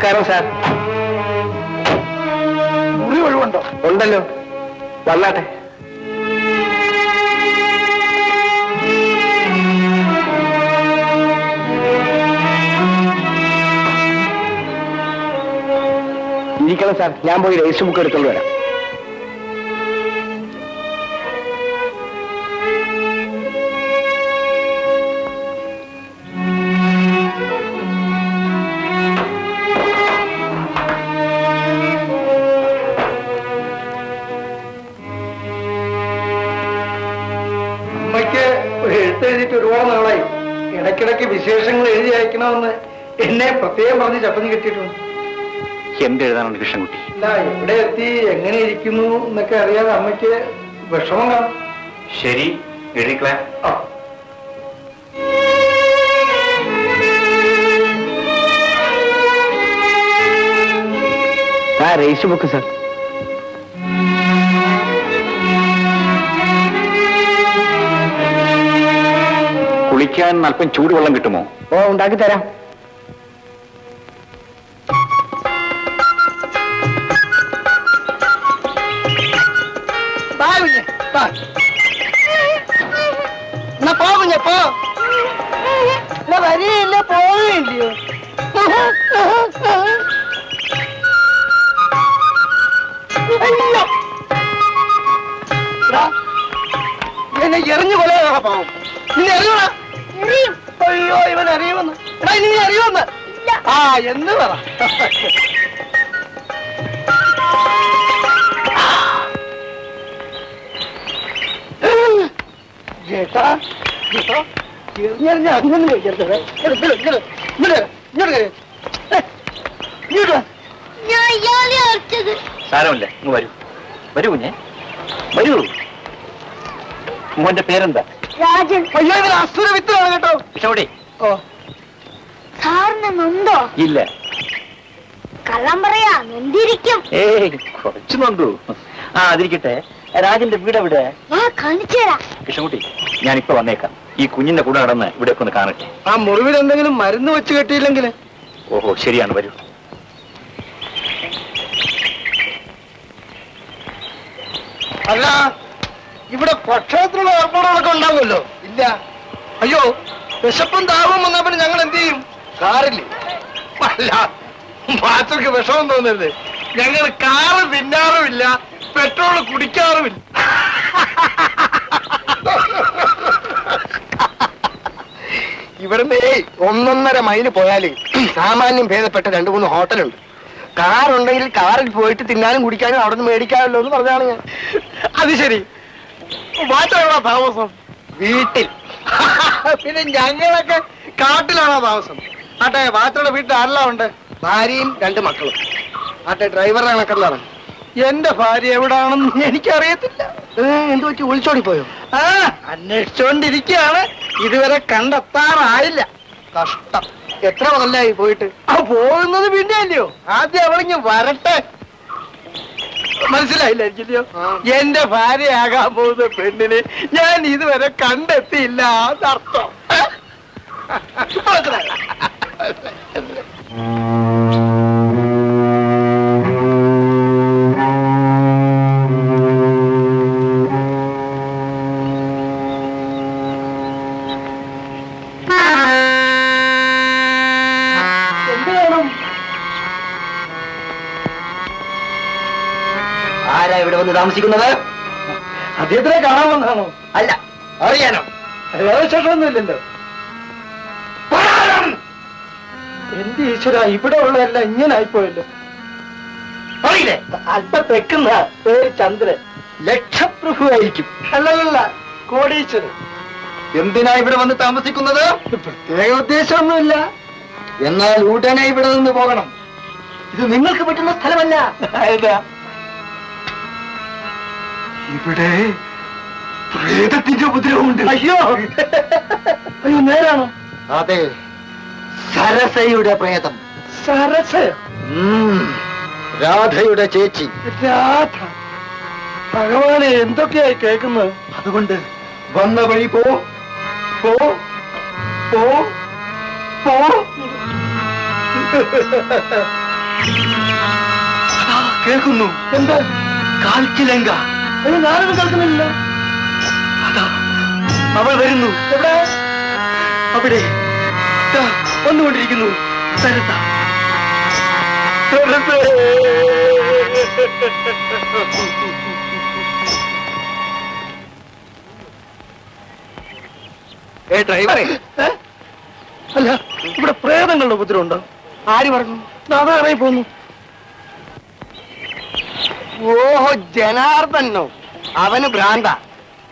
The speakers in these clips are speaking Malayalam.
നമസ്കാരം സാർ. മുറി ഒഴിവുണ്ടോ? ഉണ്ടല്ലോ, വന്നാട്ടെ. ഇരിക്കണം സാർ, ഞാൻ പോയി രജിസ്റ്റർ ബുക്ക് എടുത്തോണ്ട് വരാം. അമ്മയ്ക്ക് ഒരു എഴുത്തെഴുതിയിട്ട് ഒരുപാട് നാളായി. ഇടയ്ക്കിടയ്ക്ക് വിശേഷങ്ങൾ എഴുതി അയക്കണമെന്ന് എന്നെ പ്രത്യേകം പറഞ്ഞ് ചപ്പഞ്ഞ് കിട്ടിയിട്ടുണ്ട്. എന്ത് എഴുതാനാണ് കൃഷ്ണൻകുട്ടി? ഇല്ല, എവിടെ എത്തി, എങ്ങനെ ഇരിക്കുന്നു എന്നൊക്കെ അറിയാതെ അമ്മയ്ക്ക് വിഷമം കാണും. ശരി, എഴുതിക്കളാം. Register book sir. കുളിക്കാൻ അല്പം ചൂടുവെള്ളം കിട്ടുമോ? ഓ, ഉണ്ടാക്കി തരാം. വരിയില്ല, പോവുകയില്ലയോ? എന്നെ എറിഞ്ഞു കൊലയാ പാവം. നിന്നെ അറിയണ? അയ്യോ, ഇവൻ അറിയുമെന്ന്. എടാ, നീ അറിയുമെന്ന്? ആ, എന്ന് പറ. ചേട്ടാ, ചേട്ടോ, എറിഞ്ഞെറിഞ്ഞ അങ്ങനെ കഴിക്കരുത്. സാരമില്ല, ഇങ്ങ് വരൂ. വരൂ കുഞ്ഞെ, വരൂ. മോന്റെ പേരെന്താ? രാജൻ. അയ്യോ, ഇവൻ അസുര വിത്താണ് കേട്ടോ. കൃഷ്ണൻകുട്ടി. ഓ, സാറിന് നൊന്തോ? ഇല്ല. കള്ളം പറയാ, നൊന്തിരിക്കും. ഏയ്, കുറച്ചു നൊന്തു. ആ, അതിരിക്കട്ടെ. രാജന്റെ വീട് എവിടെ? കാണിച്ചു തരാം. കൃഷ്ണൻകുട്ടി, ഞാനിപ്പോ വന്നേക്കാം. ഈ കുഞ്ഞിന്റെ കൂടെ നടന്ന് ഇവിടെ ഒന്ന് കാണട്ടെ. ആ മുറിവിൽ എന്തെങ്കിലും മരുന്ന് വെച്ച് കെട്ടിയില്ലെങ്കിൽ? ഓഹോ, ശരിയാണ്, വരൂ. അല്ല, ഇവിടെ ഭക്ഷണത്തിനുള്ള ഏർപ്പാടുകളൊക്കെ ഉണ്ടാവുമല്ലോ? ഇല്ല. അയ്യോ, വിശപ്പും ദാഹവും വന്നാ പിന്നെ ഞങ്ങൾ എന്ത് ചെയ്യും? കാറില്ലേ? അല്ല, മാത്രക്ക് വിഷമം തോന്നരുത്. ഞങ്ങൾ കാറ് തിന്നാറുമില്ല, പെട്രോൾ കുടിക്കാറുമില്ല. ഇവിടുന്ന് 1.5 മൈല് പോയാല് സാമാന്യം ഭേദപ്പെട്ട 2-3 ഹോട്ടലുണ്ട്. കാറുണ്ടെങ്കിൽ കാറിൽ പോയിട്ട് തിന്നാനും കുടിക്കാനും അവിടെ നിന്ന് മേടിക്കാമല്ലോ എന്ന് പറഞ്ഞാണ് ഞാൻ. അത് ശരി. മാത്രമാണോ താമസം? വീട്ടിൽ. പിന്നെ ഞങ്ങളൊക്കെ കാട്ടിലാണോ താമസം? ആട്ടെ, മാത്രയുടെ വീട്ടിൽ ആരെല്ലാം ഉണ്ട്? ഭാര്യയും 2 മക്കളും. ആട്ടെ, ഡ്രൈവറുടെ കണക്കറിലാണ്. എന്റെ ഭാര്യ എവിടാണെന്ന് എനിക്കറിയത്തില്ല. എന്ത് പറ്റി, ഒളിച്ചോടി പോയോ? ആ, അന്വേഷിച്ചോണ്ടിരിക്കുകയാണ്. ഇതുവരെ കണ്ടെത്താറായില്ല. കഷ്ടം. എത്ര കൊല്ലായി പോയിട്ട്? ആ, പോകുന്നത് പിന്നെ അല്ലയോ. ആദ്യം അവളിങ്ങ് വരട്ടെ. മനസ്സിലായില്ലായിരിക്കില്ലയോ? എന്റെ ഭാര്യയാകാൻ പോകുന്ന പെണ്ണിനെ ഞാൻ ഇതുവരെ കണ്ടെത്തിയില്ല എന്നർത്ഥം. മനസ്സിലായോ? ആരാ ഇവിടെ വന്ന് താമസിക്കുന്നത്? അദ്ദേഹത്തിനെ കാണാൻ വന്നാണോ? അല്ല, അറിയാനോ? വിശേഷമൊന്നുമില്ലല്ലോ. എന്ത് ഈശ്വര, ഇവിടെ ഉള്ളതല്ല ഇങ്ങനെ ആയിപ്പോയല്ലോ. അറിയില്ലേ? അല്പം തെക്കുന്ന പേര് ചന്ദ്രൻ. ലക്ഷപ്രഭു ആയിരിക്കും. അല്ലല്ല, കോടീശ്വരൻ. എന്തിനാ ഇവിടെ വന്ന് താമസിക്കുന്നത്? പ്രത്യേക ഉദ്ദേശമൊന്നുമില്ല. എന്നാൽ ഉടനെ ഇവിടെ നിന്ന് പോകണം. ഇത് നിങ്ങൾക്ക് പറ്റുന്ന സ്ഥലമല്ല. ഇവിടെ പ്രേതത്തിന്റെ ഉപദ്രവമുണ്ട്. അയ്യോ, അയ്യോ, നേരാണോ? അതെ, സരസയുടെ പ്രേതം. സരസയോ? രാധയുടെ ചേച്ചി. രാധ? ഭഗവാനെ, എന്തൊക്കെയായി കേൾക്കുന്നത്. അതുകൊണ്ട് വന്ന വഴി പോ പോ പോ പോ. കേൾക്കുന്നു. എന്താ? കാൽച്ചിലങ്ക. അയ്യോ, ഞാനൊന്നും കേൾക്കുന്നില്ല. അതാ അവൾ വരുന്നു. എവിടെ? അവിടെ ദാ വന്നുകൊണ്ടിരിക്കുന്നു. സരസ. ഡ്രൈവറെ, അല്ല, ഇവിടെ പ്രേതങ്ങളുടെ ഉപദ്രവം ഉണ്ടോ? ആര് പറഞ്ഞു? അതാ ഇറങ്ങി പോന്നു. ഓഹോ, ജനാർദ്ദനോ? അവന് ഭ്രാന്ത.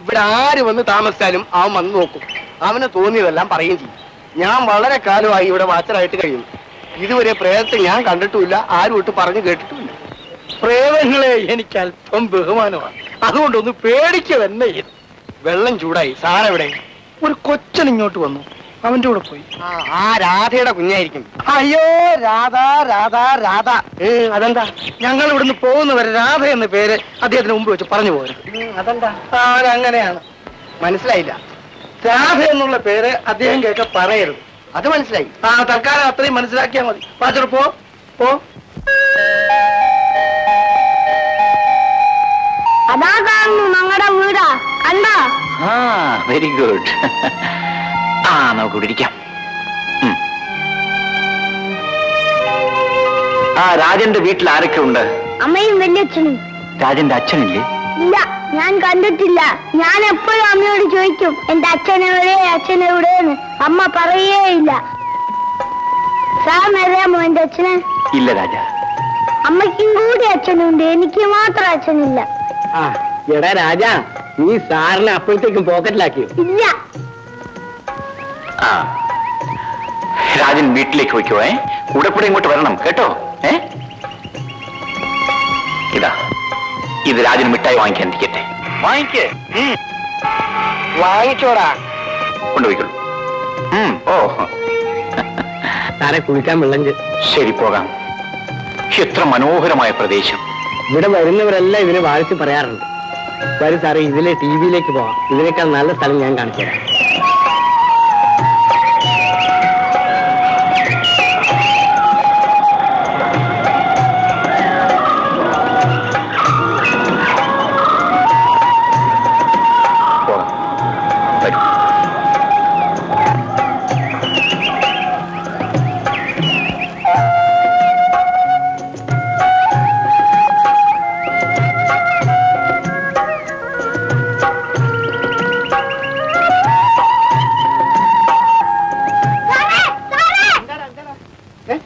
ഇവിടെ ആര് വന്ന് താമസിച്ചാലും അവൻ വന്ന് നോക്കും. അവന് തോന്നിയതെല്ലാം പറയുകയും ചെയ്യും. ഞാൻ വളരെ കാലമായി ഇവിടെ വാച്ചറായിട്ട് കഴിയും. ഇതുവരെ പ്രേതത്തെ ഞാൻ കണ്ടിട്ടുമില്ല, ആരും ഒട്ട് പറഞ്ഞു കേട്ടിട്ടുമില്ല. പ്രേതങ്ങളെ എനിക്ക് അല്പം ബഹുമാനമാണ്. അതുകൊണ്ടൊന്ന് പേടിക്കുക തന്നെ. വെള്ളം ചൂടായി. സാറെവിടെ? ഒരു കൊച്ചൻ ഇങ്ങോട്ട് വന്നു, അവന്റെ കൂടെ പോയി. ആ രാധയുടെ കുഞ്ഞായിരിക്കും. അയ്യോ, രാധ രാധ രാധ. അതെന്താ? ഞങ്ങൾ ഇവിടുന്ന് പോകുന്നവരെ രാധ എന്ന പേര് അദ്ദേഹത്തിന് മുമ്പ് വെച്ച് പറഞ്ഞു പോരുത്. അതെന്താ? അങ്ങനെയാണ്. മനസ്സിലായില്ല. രാധ എന്നുള്ള പേര് അദ്ദേഹം കേൾക്ക പറയരുത്. അത് മനസ്സിലായി. തൽക്കാലം അത്രയും മനസ്സിലാക്കിയാൽ മതി. പാച്ചോട് പോ. അതാ കാണുന്നു ഞങ്ങളുടെ വീടാ, കണ്ടോ? Very good. നമുക്ക് ഇവിടെ ഇരിക്കാം. രാജന്റെ വീട്ടിൽ ആരൊക്കെ ഉണ്ട്? അമ്മയും വല്യച്ഛനും. രാജന്റെ അച്ഛനില്ലേ? ഇല്ല, ഞാൻ കണ്ടിട്ടില്ല. ഞാൻ എപ്പോഴും അമ്മയോട് ചോദിക്കും, എന്റെ അച്ഛനെവിടെ, അച്ഛനെവിടെയെന്ന്. അമ്മ പറയേയില്ല. സാറിന് അറിയാമോ എന്റെ അച്ഛനെ? ഇല്ല രാജ. അമ്മയ്ക്കും കൂടി അച്ഛനുണ്ട്, എനിക്ക് മാത്രം അച്ഛനില്ല. എടാ രാജ, നീ സാറിനെ അപ്പോഴത്തേക്കും പോക്കറ്റിലാക്കി. ഇല്ല. രാജൻ വീട്ടിലേക്ക് വയ്ക്കോ. കൂടെ ഇങ്ങോട്ട് വരണം കേട്ടോ. ഇതാ, ഇത് രാജന് മിഠായി വാങ്ങിക്കാൻ ഇരിക്കട്ടെ. വാങ്ങിച്ചോടാ. കൊണ്ടുപോയിക്കോളൂ. സാറെ, കുളിക്കാൻ വെള്ളം. ശരി, പോകാം. എത്ര മനോഹരമായ പ്രദേശം. ഇവിടെ വരുന്നവരെല്ലാം ഇതിനെ വാഴ്ത്തി പറയാറുണ്ട്. വരും സാറേ, ഇതിലെ ടിവിയിലേക്ക് പോവാം. ഇതിനേക്കാൾ നല്ല സ്ഥലം ഞാൻ കാണിച്ചു തരാം.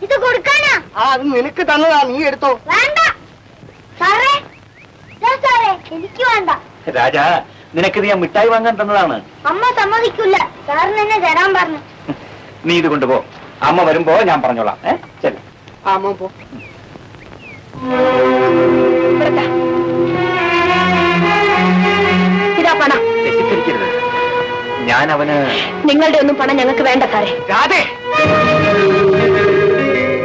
ഇത് കൊടുക്കാനാ? അത് നിനക്ക് തന്നതാ, നീ എടുത്തോ. വേണ്ട സാറേ, സാറേ, എനിക്ക് വേണ്ട. രാജ, നിനക്കിത് ഞാൻ മിഠായി വാങ്ങാൻ തന്നതാണ്. അമ്മ സമ്മതിക്കില്ല. സാറിന് എന്നെ തരാൻ പറഞ്ഞു. നീ ഇത് കൊണ്ടുപോ. അമ്മ വരുമ്പോ ഞാൻ പറഞ്ഞോളാം. ശരി. അമ്മ പോ. ഇതാ പണം. തെറ്റിദ്ധരിക്കരുത്. ഞാൻ അവന് നിങ്ങളുടെ ഒന്നും പണം ഞങ്ങൾക്ക് വേണ്ട സാറേ. രാധേ,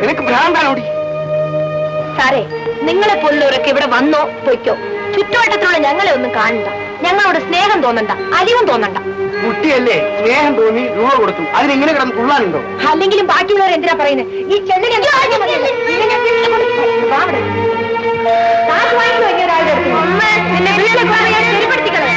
നിനക്ക് ഭ്രാന്താണോടി? സാറേ, നിങ്ങളെ പോലുള്ളവരൊക്കെ ഇവിടെ വന്നോ പൊയ്ക്കോ. ചുറ്റുവട്ടത്തിലുള്ള ഞങ്ങളെ ഒന്നും കാണണ്ട. ഞങ്ങളോട് സ്നേഹം തോന്നണ്ട, അരിവും തോന്നണ്ട. കുട്ടിയല്ലേ, സ്നേഹം തോന്നി രൂപ കൊടുത്തു. അതിനെങ്ങനെ കിടന്ന് തുള്ളാനുണ്ടോ? അല്ലെങ്കിലും ബാക്കിയുള്ളവർ എന്തിനാ പറയുന്നത്? ഈ ചെല്ലിനെ നിന്നെ വീട്ടിലേക്ക് ശരിപ്പെടുത്തിക്കളെ.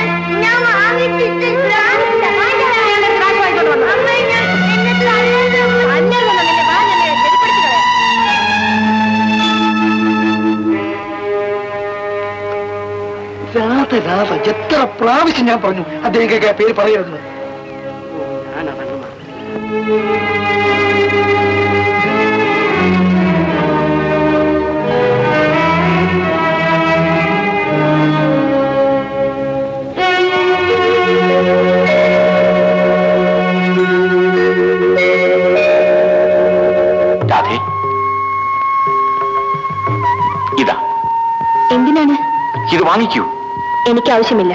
രാധ രാധ എത്ര പ്രാവശ്യം ഞാൻ പറഞ്ഞു അദ്ദേഹം കേൾക്കാൻ പേര് പറയരുത്. രാധേ, ഇതാ. എന്തിനാണ്? ഇത് വാങ്ങിക്കൂ. എനിക്ക് ആവശ്യമില്ല.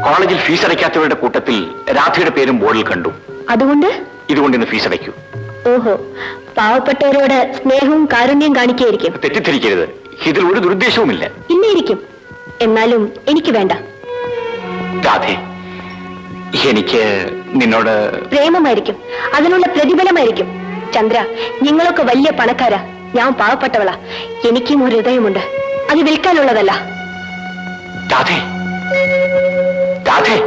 കോളേജിൽ ഫീസ് അടയ്ക്കാത്തവരുടെ കൂട്ടത്തിൽ രാധയുടെ പേരും ബോർഡിൽ കണ്ടു. അതുകൊണ്ട് ഇതുകൊണ്ട് ഇന്ന് ഫീസ് അടയ്ക്കൂ. ഓഹോ, പാവപ്പെട്ടവരോട് സ്നേഹവും കാരുണ്യം കാണിക്കായിരിക്കും. തെറ്റിദ്ധരിക്കരുത്, ഇതിൽ ഒരു ദുരുദ്ദേശവുമില്ല. ഇല്ലായിരിക്കും. എന്നാലും എനിക്ക് വേണ്ട. രാധേ, എനിക്ക് നിന്നോട് പ്രേമമായിരിക്കും, അതിനുള്ള പ്രതിഫലമായിരിക്കും. ചന്ദ്ര, നിങ്ങളൊക്കെ വലിയ പണക്കാരാ. ഞാൻ പാവപ്പെട്ടവളാ. എനിക്കും ഒരു ഹൃദയമുണ്ട്. അത് വിൽക്കാനുള്ളതല്ല. രാധേ, രാധേ,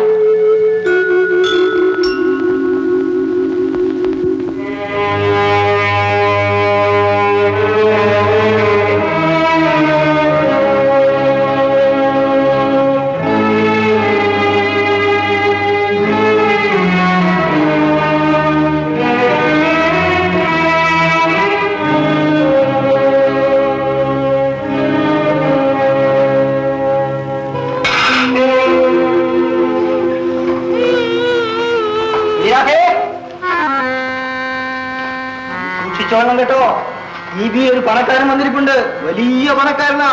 സൂക്ഷിച്ചോളണം കേട്ടോ. ഈ ബി ഒരു പണക്കാരൻ വന്നിരിപ്പുണ്ട്. വലിയ പണക്കാരനാ.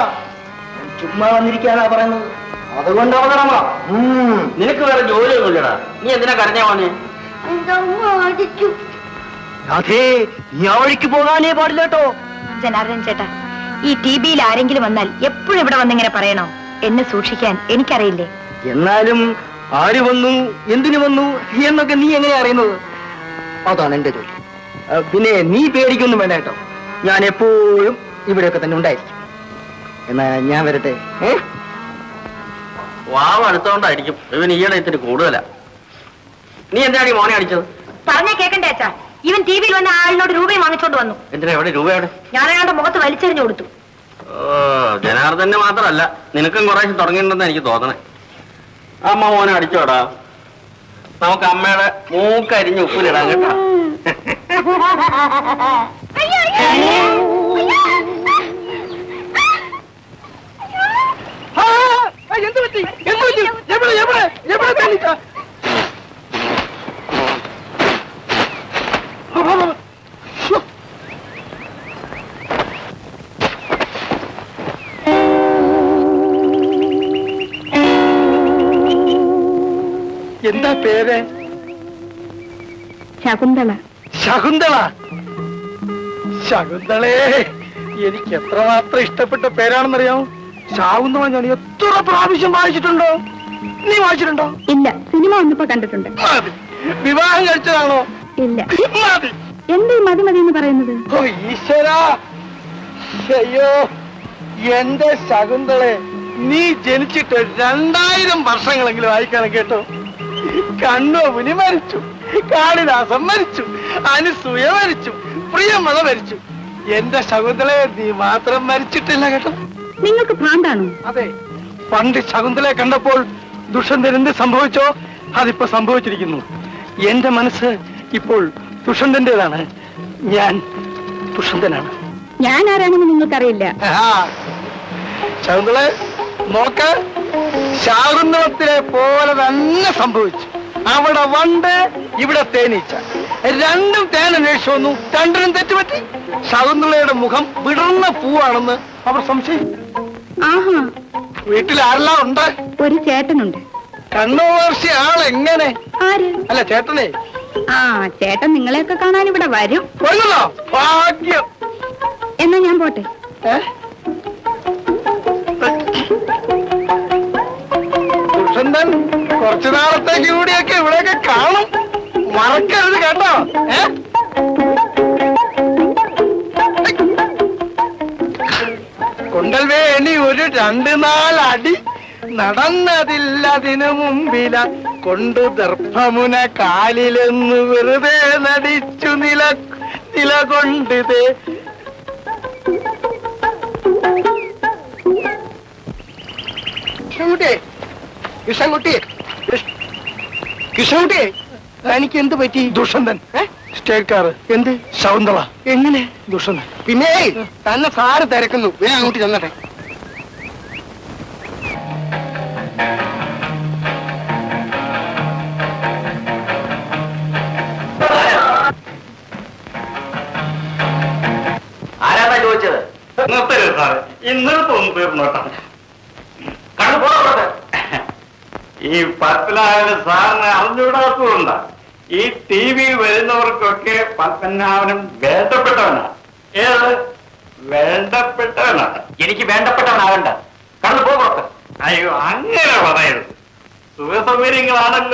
ചുമ്മാ വന്നിരിക്കാനാ പറയുന്നത്. അതുകൊണ്ട് അവതരണമാ. നിനക്ക് വേറെ ജോലിയൊന്നുമില്ലടാ. നീ എന്തിനാ കരഞ്ഞാ മോനെ? രാധേ, നീ ആ വഴിക്ക് പോകാനേ പാടില്ല കേട്ടോ. ജനാർദ്ദൻ ചേട്ടാ, ഈ ടിബിയിൽ ആരെങ്കിലും വന്നാൽ എപ്പോഴും ഇവിടെ വന്നിങ്ങനെ പറയണോ? എന്നെ സൂക്ഷിക്കാൻ എനിക്കറിയില്ലേ. എന്നാലും ആര് വന്നു, എന്തിനു വന്നു എന്നൊക്കെ നീ എങ്ങനെയാ അറിയുന്നത്? അതാണ് എന്റെ ജോലി. പിന്നെ നീ പേടിക്കൊന്നും വേണ്ട കേട്ടോ. ഞാൻ എപ്പോഴും ഇവിടെയൊക്കെ തന്നെ ഉണ്ടായിരിക്കും. എന്നാ ഞാൻ വരട്ടെ. വാവ് അടുത്തോണ്ടായിരിക്കും. ഇവൻ ഈയിടെ ഇത്തിരി കൂടുതലാ. നീ എന്താണ് ഈ മോനെ അടിച്ചത്? പറഞ്ഞാ കേക്കണ്ടേ അച്ഛാ? ഇവൻ ടിവിയിൽ വന്ന ആളിനോട് രൂപയും വാങ്ങിച്ചോണ്ട് വന്നു. എന്തിനാ? എവിടെ രൂപ? എവിടെ? ഞാൻ അയാളുടെ മുഖത്ത് വലിച്ചെറിഞ്ഞു കൊടുത്തു. ജനാർദ്ദന് മാത്രമല്ല, നിനക്കും കുറേശ്ശെ തുടങ്ങിയിട്ടുണ്ടെന്ന് എനിക്ക് തോന്നണേ. അമ്മ മോനെ അടിച്ചോടാ. നമുക്ക് അമ്മയുടെ മൂക്കരിഞ്ഞ് ഉപ്പിലിടാൻ കേട്ടോ. എന്ത് പറ്റി? എന്ത് പറ്റി? എവിടെ എവിടെ എവിടെ കാണിച്ച? എന്താ പേര്? ശകുന്തള. ശകുന്തള. ശകുന്തളേ, എനിക്ക് എത്രമാത്രം ഇഷ്ടപ്പെട്ട പേരാണെന്നറിയാമോ? ശകുന്തള ഞാൻ എത്ര പ്രാവശ്യം വായിച്ചിട്ടുണ്ടോ? നീ വായിച്ചിട്ടുണ്ടോ? ഇല്ല, സിനിമ ഒന്നിപ്പോ കണ്ടിട്ടുണ്ട്. മതി. വിവാഹം കഴിച്ചതാണോ? ഇല്ല. മതി. എന്തേ മതി മതി എന്ന് പറയുന്നത്? ഓ ഈശ്വരാ, അയ്യോ എന്റെ ശകുന്തളെ, നീ ജനിച്ചിട്ട് 2000 വർഷങ്ങളെങ്കിലും ആയിക്കാണ് കേട്ടോ. കണ്ണോമുനി മരിച്ചു, കാളിദാസൻ മരിച്ചു, അനുസൂയ മരിച്ചു, പ്രിയമള മരിച്ചു. എന്റെ ശകുന്തളെ നീ മാത്രം മരിച്ചിട്ടില്ല കേട്ടോ. നിങ്ങൾക്ക് ഭ്രാന്താണോ? അതെ, പണ്ട് ശകുന്തളയെ കണ്ടപ്പോൾ ദുഷ്യന്തൻ എന്ത് സംഭവിച്ചോ അതിപ്പോ സംഭവിച്ചിരിക്കുന്നു. എന്റെ മനസ്സ് ഇപ്പോൾ ദുഷ്യന്തന്റേതാണ്. ഞാൻ ദുഷ്യന്തനാണ്. ഞാൻ ആരാണെന്ന് നിങ്ങൾക്കറിയില്ല. ശകുന്തളെ നോക്ക്, ശാകുന്തളത്തിലെ പോലെ തന്നെ സംഭവിച്ചു. അവിടെ വണ്ട്, ഇവിടെ തേനീച്ച. രണ്ടും തേൻ അന്വേഷിച്ചു വന്നു, രണ്ടിനും തെറ്റുപറ്റി. ശകുന്തളയുടെ മുഖം വിടർന്ന പൂവാണെന്ന് അവർ സംശയിച്ചു. ആഹാ, വീട്ടിൽ ആരെല്ലാം ഉണ്ട്? ഒരു ചേട്ടനുണ്ട്. കണ്ണുവർഷി ആളെങ്ങനെ? ആര്? അല്ല ചേട്ടനെ. ആ, ചേട്ടൻ നിങ്ങളെയൊക്കെ കാണാൻ ഇവിടെ വരും. കൊല്ലുന്നോ? ഭാഗ്യം. എന്നാ ഞാൻ പോട്ടെ. ദുഷ്യന്തൻ കുറച്ചു നാളത്തേക്ക് കൂടിയൊക്കെ ഇവിടെയൊക്കെ കാണും. മറക്കരുത് കേട്ടോ. കൊണ്ടൽവേ ഇനി ഒരു 2-4 അടി നടന്നതില്ലതിനു മുമ്പില കൊണ്ടു ദർഭമുന കാലിലെന്ന് വെറുതെ നടിച്ചു നിലകൊണ്ടിതേ. കൃഷ്ണൻകുട്ടി, കൃഷ്ണൻകുട്ടി, എനിക്ക് എന്ത് പറ്റി? ദുഷ്യന്തൻ സ്റ്റേക്കാർ. എന്ത്? ശകുന്തള. എങ്ങനെ? ദുഷ്യന്തൻ. പിന്നെ തന്നെ സാറ് തിരക്കുന്നു. വേഗം അങ്ങോട്ട് ചെന്നട്ടെ. ആരാ ചോദിച്ചത്? ഇന്നലത്തെ ഒന്ന് തീർന്നോട്ടെ. കണ്ണു പോകട്ടെ. ഈ പത്മനാഭന് സാറിന് അറിഞ്ഞുകൂടാത്തതുകൊണ്ടാ. ഈ ടി വി വരുന്നവർക്കൊക്കെ പത്മനാഭനും വേണ്ടപ്പെട്ടവനാ. ഏത്? വേണ്ടപ്പെട്ടവനാണ്. എനിക്ക് വേണ്ടപ്പെട്ടവനാകണ്ട. കണ്ണു പോകട്ടെ. അയ്യോ, അങ്ങനെ പറയരുത്. സുഖസൗകര്യങ്ങളാണല്ലോ